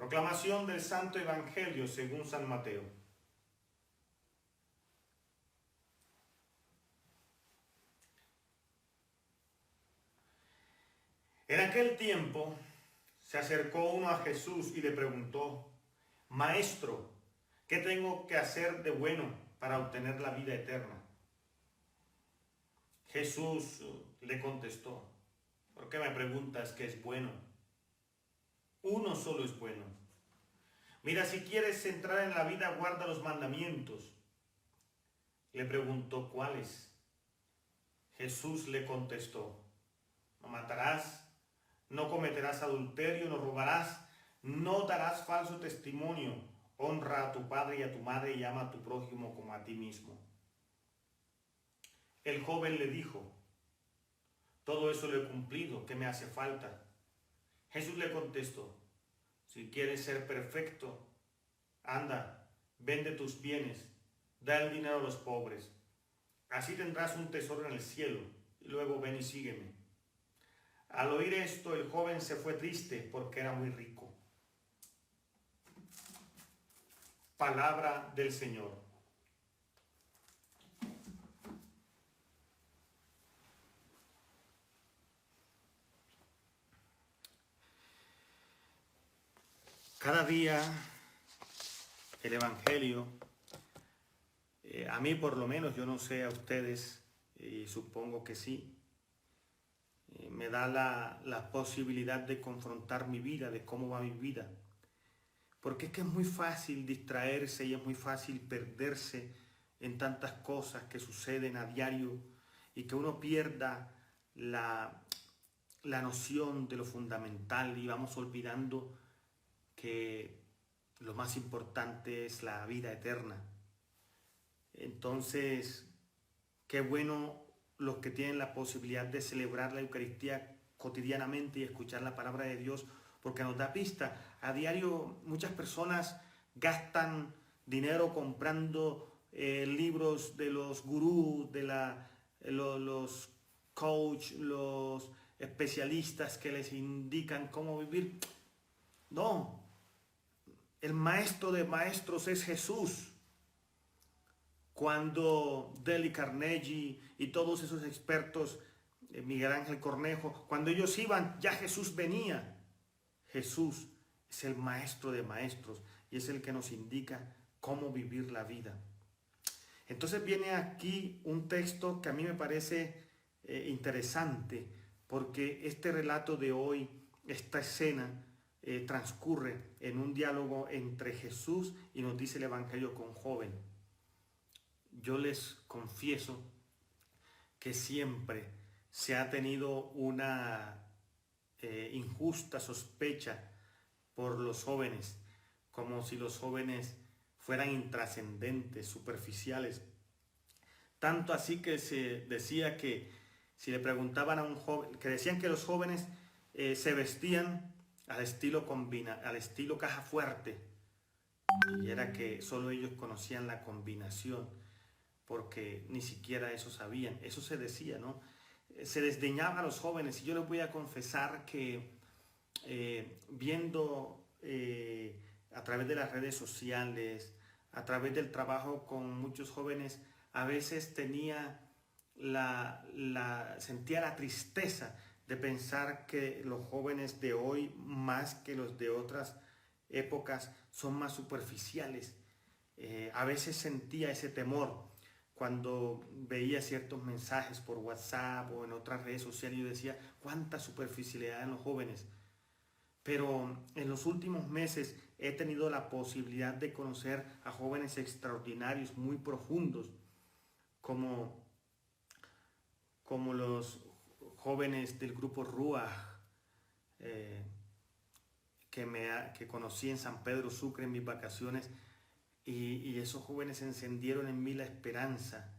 Proclamación del Santo Evangelio según San Mateo. En aquel tiempo se acercó uno a Jesús y le preguntó: Maestro, ¿qué tengo que hacer de bueno para obtener la vida eterna? Jesús le contestó: ¿por qué me preguntas qué es bueno? Uno solo es bueno. Mira, si quieres entrar en la vida, guarda los mandamientos. Le preguntó: ¿cuáles? Jesús le contestó: no matarás, no cometerás adulterio, no robarás, no darás falso testimonio, honra a tu padre y a tu madre y ama a tu prójimo como a ti mismo. El joven le dijo: todo eso lo he cumplido, ¿qué me hace falta? Jesús le contestó: si quieres ser perfecto, anda, vende tus bienes, da el dinero a los pobres, así tendrás un tesoro en el cielo, y luego ven y sígueme. Al oír esto, el joven se fue triste porque era muy rico. Palabra del Señor. Cada día el Evangelio, a mí por lo menos, yo no sé a ustedes, y supongo que sí, me da la posibilidad de confrontar mi vida, de cómo va mi vida. Porque es que es muy fácil distraerse y es muy fácil perderse en tantas cosas que suceden a diario y que uno pierda la noción de lo fundamental y vamos olvidando que lo más importante es la vida eterna. Entonces, qué bueno los que tienen la posibilidad de celebrar la Eucaristía cotidianamente y escuchar la palabra de Dios, porque nos da pista. A diario muchas personas gastan dinero comprando libros de los gurús, de los coach, los especialistas que les indican cómo vivir. No, el maestro de maestros es Jesús. Cuando Dale Carnegie y todos esos expertos, Miguel Ángel Cornejo, cuando ellos iban, ya Jesús venía. Jesús es el maestro de maestros y es el que nos indica cómo vivir la vida. Entonces viene aquí un texto que a mí me parece interesante, porque este relato de hoy, esta escena, transcurre en un diálogo entre Jesús y nos dice el Evangelio con joven. Yo les confieso que siempre se ha tenido una injusta sospecha por los jóvenes, como si los jóvenes fueran intrascendentes, superficiales. Tanto así que se decía que si le preguntaban a un joven, que decían que los jóvenes se vestían al estilo caja fuerte, y era que solo ellos conocían la combinación, porque ni siquiera eso sabían. Eso se decía, ¿no? Se desdeñaba a los jóvenes, y yo les voy a confesar que viendo a través de las redes sociales, a través del trabajo con muchos jóvenes, a veces sentía la tristeza de pensar que los jóvenes de hoy, más que los de otras épocas, son más superficiales. A veces sentía ese temor cuando veía ciertos mensajes por WhatsApp o en otras redes sociales. Yo decía, cuánta superficialidad en los jóvenes. Pero en los últimos meses he tenido la posibilidad de conocer a jóvenes extraordinarios, muy profundos, como los jóvenes del grupo Ruach, que conocí en San Pedro Sucre en mis vacaciones, y esos jóvenes encendieron en mí la esperanza.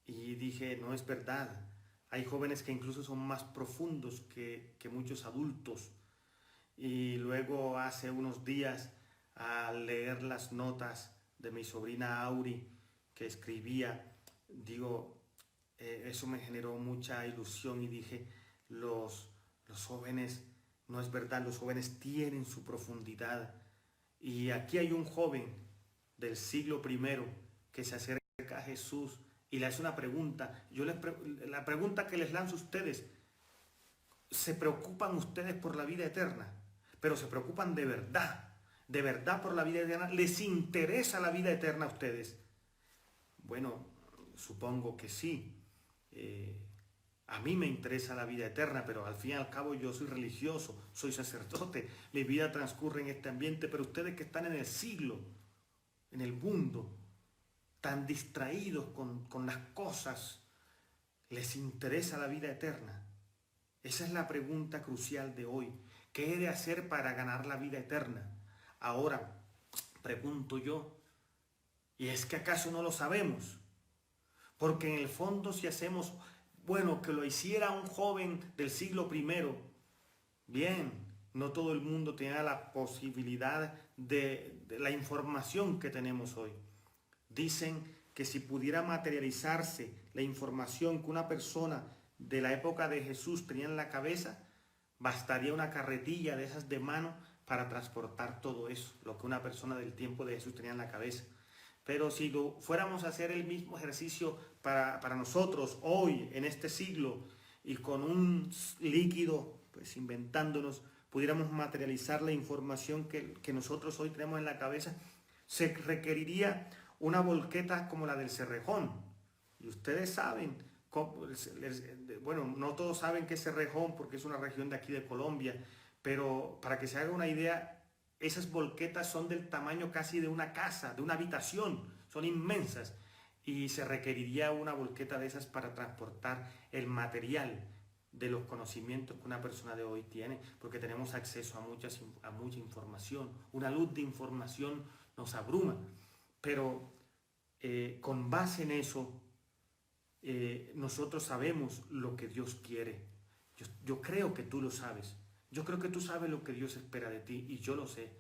Y dije, no, es verdad, hay jóvenes que incluso son más profundos que muchos adultos. Y luego hace unos días, al leer las notas de mi sobrina Auri, que escribía, eso me generó mucha ilusión y dije, los jóvenes No es verdad, los jóvenes tienen su profundidad. Y aquí hay un joven del siglo I que se acerca a Jesús y le hace una pregunta. La pregunta que les lanzo a ustedes: ¿se preocupan ustedes por la vida eterna? Pero se preocupan de verdad por la vida eterna. ¿Les interesa la vida eterna a ustedes? Bueno, supongo que sí. A mí me interesa la vida eterna, pero al fin y al cabo yo soy religioso, soy sacerdote, mi vida transcurre en este ambiente, pero ustedes que están en el siglo, en el mundo, tan distraídos con las cosas, ¿les interesa la vida eterna? Esa es la pregunta crucial de hoy. ¿Qué he de hacer para ganar la vida eterna? Ahora, pregunto yo, ¿y es que acaso no lo sabemos? Porque en el fondo si hacemos, bueno, que lo hiciera un joven del siglo I, bien, no todo el mundo tenía la posibilidad de la información que tenemos hoy. Dicen que si pudiera materializarse la información que una persona de la época de Jesús tenía en la cabeza, bastaría una carretilla de esas de mano para transportar todo eso, lo que una persona del tiempo de Jesús tenía en la cabeza. Pero si fuéramos a hacer el mismo ejercicio para nosotros hoy, en este siglo, y con un líquido, pues inventándonos, pudiéramos materializar la información que nosotros hoy tenemos en la cabeza, se requeriría una volqueta como la del Cerrejón. Y ustedes saben, bueno, no todos saben qué es Cerrejón porque es una región de aquí de Colombia, pero para que se haga una idea, esas volquetas son del tamaño casi de una casa, de una habitación, son inmensas. Y se requeriría una volqueta de esas para transportar el material de los conocimientos que una persona de hoy tiene, porque tenemos acceso a mucha información. Una luz de información nos abruma, pero con base en eso, nosotros sabemos lo que Dios quiere. Yo creo que tú lo sabes. Yo creo que tú sabes lo que Dios espera de ti y yo lo sé.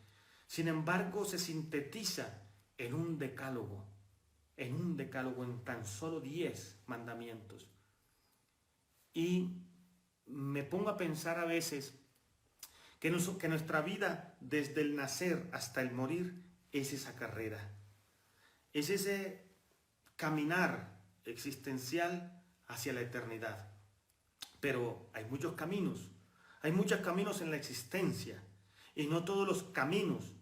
Sin embargo, se sintetiza en un decálogo, en tan solo 10 mandamientos. Y me pongo a pensar a veces que nuestra vida, desde el nacer hasta el morir, es esa carrera. Es ese caminar existencial hacia la eternidad. Pero hay muchos caminos en la existencia, y no todos los caminos,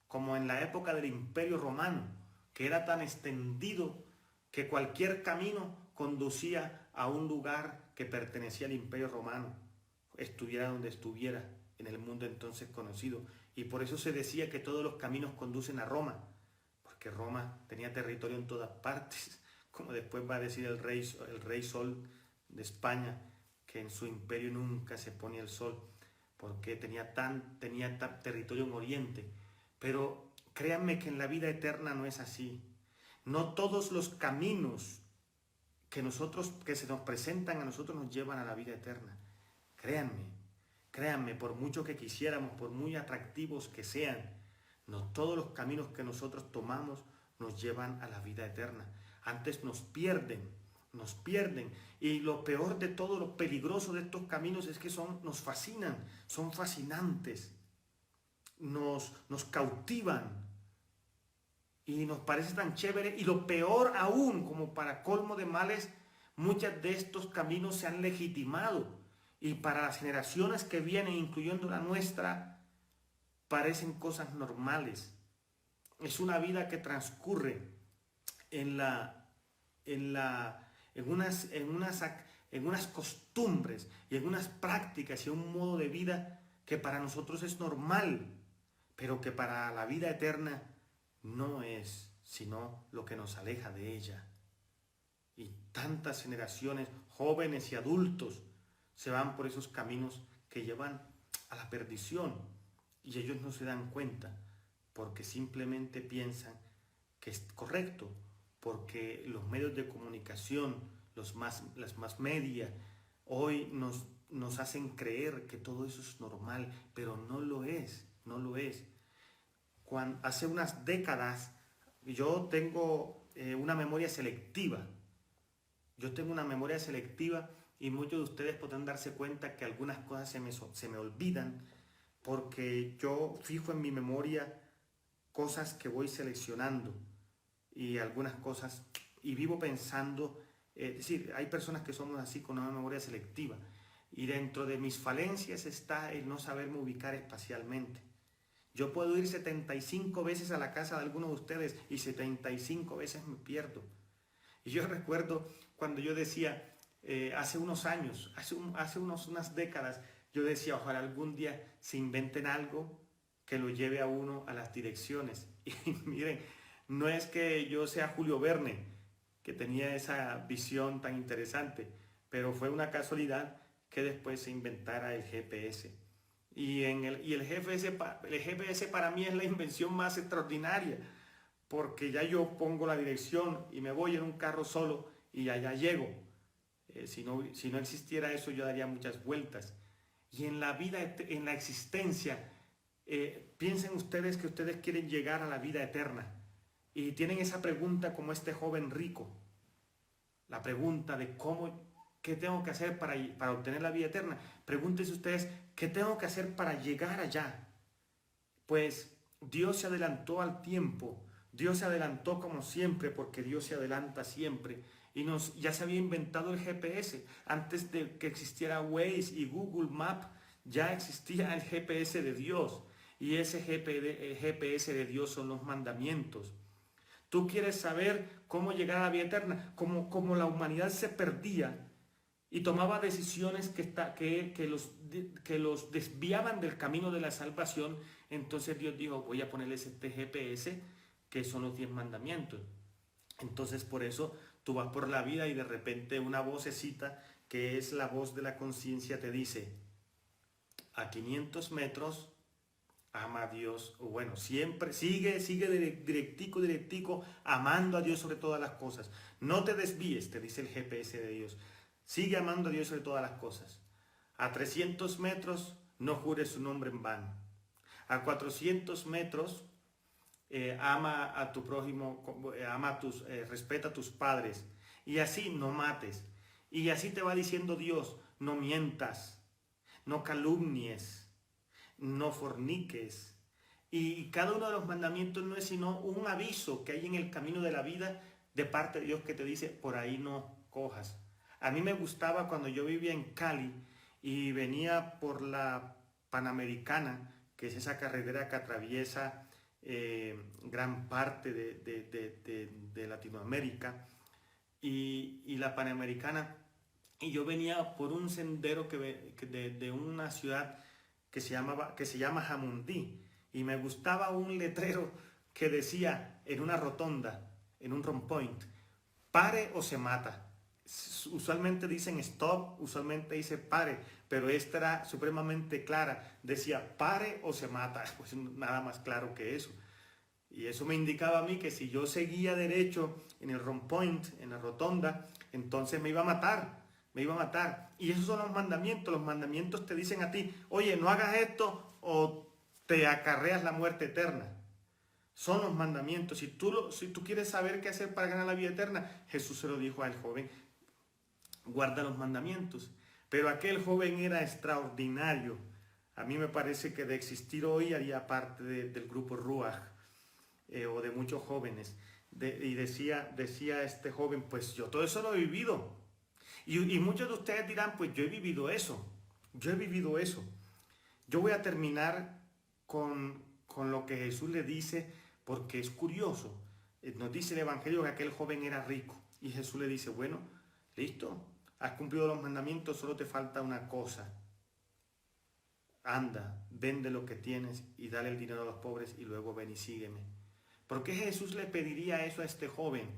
como en la época del Imperio Romano, que era tan extendido que cualquier camino conducía a un lugar que pertenecía al Imperio Romano, estuviera donde estuviera en el mundo entonces conocido. Y por eso se decía que todos los caminos conducen a Roma, porque Roma tenía territorio en todas partes, como después va a decir el rey Sol de España, que en su imperio nunca se ponía el sol, porque tenía tan territorio en Oriente. Pero créanme que en la vida eterna no es así. No todos los caminos que se nos presentan a nosotros nos llevan a la vida eterna. Créanme, por mucho que quisiéramos, por muy atractivos que sean, no todos los caminos que nosotros tomamos nos llevan a la vida eterna. Antes nos pierden. Y lo peor de todo, lo peligroso de estos caminos es que nos fascinan, son fascinantes, nos cautivan y nos parece tan chévere. Y lo peor aún, como para colmo de males, muchos de estos caminos se han legitimado y para las generaciones que vienen, incluyendo la nuestra, parecen cosas normales. Es una vida que transcurre en unas costumbres y en unas prácticas y un modo de vida que para nosotros es normal, pero que para la vida eterna no es, sino lo que nos aleja de ella. Y tantas generaciones, jóvenes y adultos, se van por esos caminos que llevan a la perdición y ellos no se dan cuenta porque simplemente piensan que es correcto, porque los medios de comunicación, las más media, hoy nos hacen creer que todo eso es normal, pero no lo es. Hace unas décadas yo tengo una memoria selectiva. y muchos de ustedes podrán darse cuenta que algunas cosas se me olvidan porque yo fijo en mi memoria cosas que voy seleccionando y algunas cosas y vivo pensando, es decir, hay personas que somos así con una memoria selectiva y dentro de mis falencias está el no saberme ubicar espacialmente. Yo puedo ir 75 veces a la casa de algunos de ustedes y 75 veces me pierdo. Y yo recuerdo cuando yo decía, hace unos años, unas décadas, yo decía, ojalá algún día se inventen algo que lo lleve a uno a las direcciones. Y miren, no es que yo sea Julio Verne, que tenía esa visión tan interesante, pero fue una casualidad que después se inventara el GPS. El GPS para mí es la invención más extraordinaria, porque ya yo pongo la dirección y me voy en un carro solo y allá llego. Si no existiera eso, yo daría muchas vueltas. Y en la vida, en la existencia, piensen ustedes que ustedes quieren llegar a la vida eterna y tienen esa pregunta como este joven rico. La pregunta de qué tengo que hacer para obtener la vida eterna. Pregúntense ustedes, ¿qué tengo que hacer para llegar allá? Pues Dios se adelantó al tiempo. Dios se adelantó como siempre, porque Dios se adelanta siempre. Y ya se había inventado el GPS. Antes de que existiera Waze y Google Maps, ya existía el GPS de Dios. Y ese GPS de Dios son los mandamientos. Tú quieres saber cómo llegar a la vida eterna. Como la humanidad se perdía y tomaba decisiones que los desviaban del camino de la salvación, entonces Dios dijo, voy a ponerles este GPS, que son los 10 mandamientos. Entonces por eso tú vas por la vida y de repente una vocecita, que es la voz de la conciencia, te dice, a 500 metros, ama a Dios, o bueno, siempre sigue directico, amando a Dios sobre todas las cosas. No te desvíes, te dice el GPS de Dios. Sigue amando a Dios sobre todas las cosas. A 300 metros, no jures su nombre en vano. A 400 metros, ama a tu prójimo, respeta a tus padres. Y así no mates. Y así te va diciendo Dios, no mientas, no calumnies, no forniques. Y cada uno de los mandamientos no es sino un aviso que hay en el camino de la vida de parte de Dios que te dice, por ahí no cojas. A mí me gustaba cuando yo vivía en Cali y venía por la Panamericana, que es esa carretera que atraviesa gran parte de Latinoamérica, y la Panamericana, y yo venía por un sendero de una ciudad que se llama Jamundí, y me gustaba un letrero que decía en una rotonda, en un romp point, pare o se mata. Usualmente dicen stop, usualmente dice pare, pero esta era supremamente clara, decía pare o se mata, pues nada más claro que eso. Y eso me indicaba a mí que si yo seguía derecho en el romp point, en la rotonda, entonces me iba a matar. Y esos son los mandamientos te dicen a ti, oye, no hagas esto o te acarreas la muerte eterna. Son los mandamientos. Si tú quieres saber qué hacer para ganar la vida eterna, Jesús se lo dijo al joven, guarda los mandamientos. Pero aquel joven era extraordinario. A mí me parece que de existir hoy haría parte del grupo Ruach, o de muchos jóvenes. Y decía este joven, pues yo todo eso lo he vivido. Y muchos de ustedes dirán, pues yo he vivido eso. Yo voy a terminar con lo que Jesús le dice, porque es curioso. Nos dice el Evangelio que aquel joven era rico. Y Jesús le dice, bueno, listo, has cumplido los mandamientos, solo te falta una cosa. Anda, vende lo que tienes y dale el dinero a los pobres y luego ven y sígueme. ¿Por qué Jesús le pediría eso a este joven?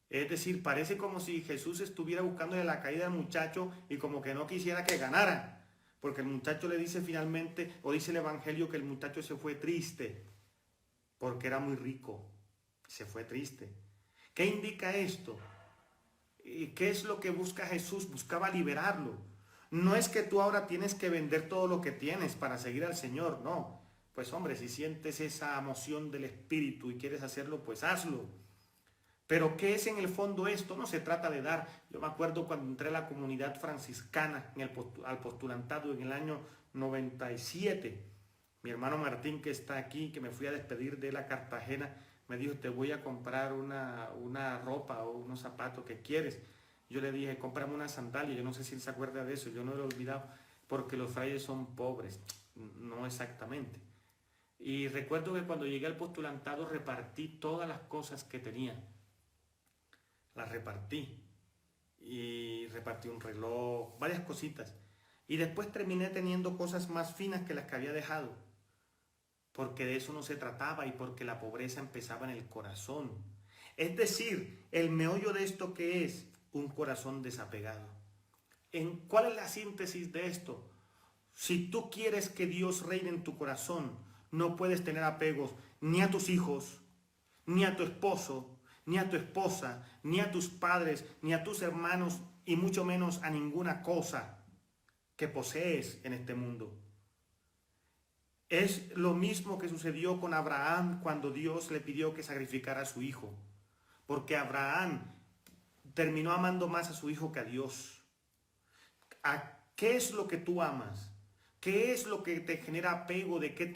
Es decir, parece como si Jesús estuviera buscándole la caída al muchacho y como que no quisiera que ganara. Porque el muchacho le dice finalmente, o dice el Evangelio, que el muchacho se fue triste, porque era muy rico. Se fue triste. ¿Qué indica esto? ¿Qué es lo que busca Jesús? Buscaba liberarlo. No es que tú ahora tienes que vender todo lo que tienes para seguir al Señor, no. Pues hombre, si sientes esa emoción del Espíritu y quieres hacerlo, pues hazlo. Pero ¿qué es en el fondo esto? No se trata de dar. Yo me acuerdo cuando entré a la comunidad franciscana al postulantado en el año 97. Mi hermano Martín, que está aquí, que me fui a despedir de la Cartagena, me dijo, te voy a comprar una ropa o unos zapatos que quieres. Yo le dije, cómprame una sandalia. Yo no sé si él se acuerda de eso, yo no lo he olvidado, porque los frailes son pobres. No exactamente. Y recuerdo que cuando llegué al postulantado repartí todas las cosas que tenía. Las repartí. Y repartí un reloj, varias cositas. Y después terminé teniendo cosas más finas que las que había dejado. Porque de eso no se trataba y porque la pobreza empezaba en el corazón. Es decir, el meollo de esto que es un corazón desapegado. ¿Cuál es la síntesis de esto? Si tú quieres que Dios reine en tu corazón, no puedes tener apegos ni a tus hijos, ni a tu esposo, ni a tu esposa, ni a tus padres, ni a tus hermanos, y mucho menos a ninguna cosa que posees en este mundo. Es lo mismo que sucedió con Abraham cuando Dios le pidió que sacrificara a su hijo, porque Abraham terminó amando más a su hijo que a Dios. ¿Qué es lo que tú amas? ¿Qué es lo que te genera apego? ¿De qué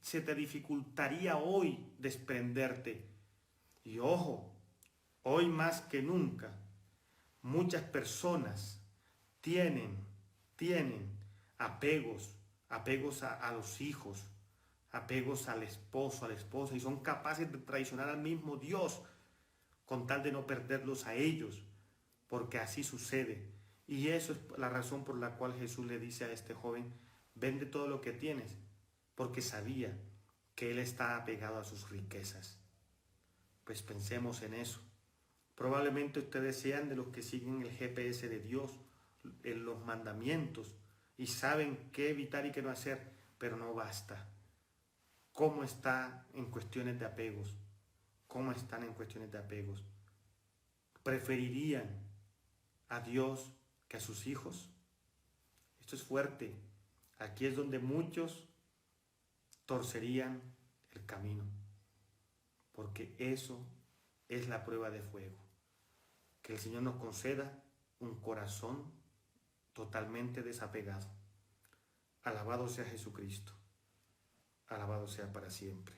se te dificultaría hoy desprenderte? Y ojo, hoy más que nunca, muchas personas tienen apegos a los hijos, apegos al esposo, a la esposa, y son capaces de traicionar al mismo Dios con tal de no perderlos a ellos, porque así sucede. Y eso es la razón por la cual Jesús le dice a este joven, vende todo lo que tienes, porque sabía que él está apegado a sus riquezas. Pues pensemos en eso. Probablemente ustedes sean de los que siguen el GPS de Dios, en los mandamientos, y saben qué evitar y qué no hacer, pero no basta. ¿Cómo está en cuestiones de apegos? ¿Cómo están en cuestiones de apegos? ¿Preferirían a Dios que a sus hijos? Esto es fuerte. Aquí es donde muchos torcerían el camino, porque eso es la prueba de fuego. Que el Señor nos conceda un corazón totalmente desapegado. Alabado sea Jesucristo. Alabado sea para siempre.